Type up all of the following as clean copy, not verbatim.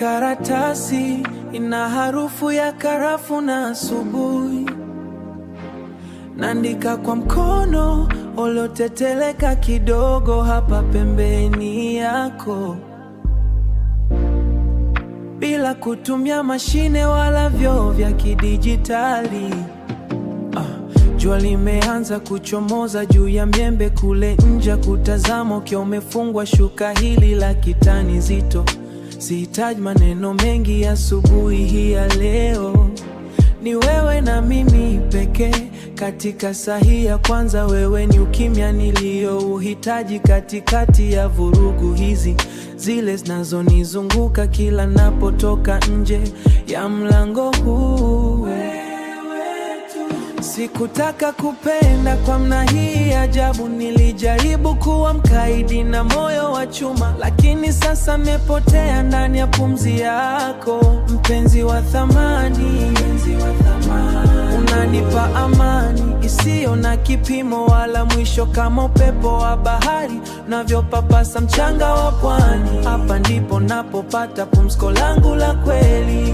Karatasi ina harufu ya karafuu na asubuhi. Naandika kwa mkono ulioteteleka kidogo hapa pembeni yako, bila kutumia mashine wala vyoo vya kidijitali. Jua limeanza kuchomoza juu ya miembe kule nje, kutazama ukiwa umefungwa shuka hili la kitani zito. Sihitaji maneno mengi asubuhi hii ya leo, ni wewe na mimi pekee katika saa hii ya kwanza. Wewe ni ukimya niliyouhitaji katikati ya vurugu hizi, zile zinazonizunguka kila napotoka nje ya mlango huu. Sikutaka kupenda kwa namna hii ajabu, nilijaribu kuwa mkaidi na moyo wa chuma, lakini sasa nimepotea ndani ya pumzi yako. Mpenzi wa thamani, unanipa amani isiyo na kipimo wala mwisho, kama upepo wa bahari unavyopapasa mchanga wa pwani. Hapa ndipo napopata pumziko langu la kweli.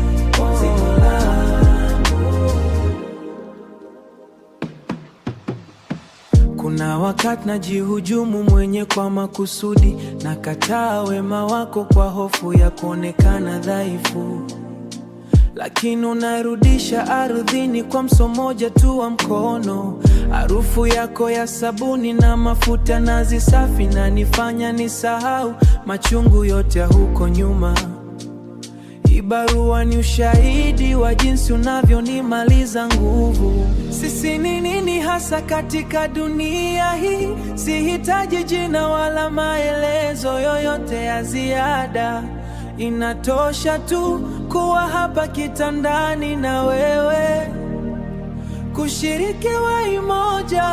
Kuna wakati najihujumu mwenye kwa makusudi, nakataa wema wako kwa hofu ya kuonekana dhaifu, lakini unarudisha ardhini kwa mso moja tu wa mkono. Harufu yako ya sabuni na mafuta nazi safi na nifanya nisahau machungu yote huko nyuma. Hii barua ni ushahidi wa jinsi unavyonimaliza nguvu. Sisi ni nini hasa katika dunia hii? Sihitaji jina wala maelezo yoyote ya ziada, inatosha tu kuwa hapa kitandani na wewe, kushiriki wai moja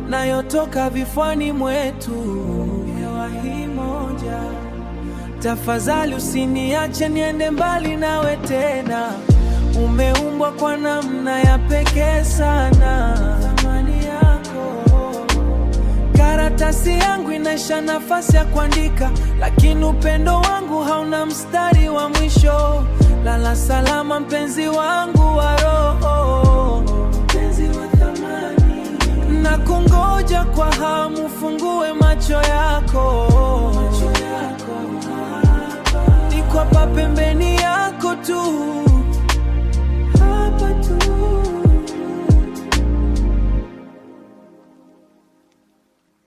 nayotoka vifuani mwetu, hewa hii moja. Tafadhali usiniache niende mbali nawe tena, umeumbwa kwa namna ya pekee sana. Thamani yako, karatasi yangu inaisha nafasi ya kuandika, lakini upendo wangu hauna mstari wa mwisho. Lala salama mpenzi wangu wa roho, mpenzi wa thamani. Na kungoja kwa hamu, fungue macho yako, niko hapa pembeni yako tu.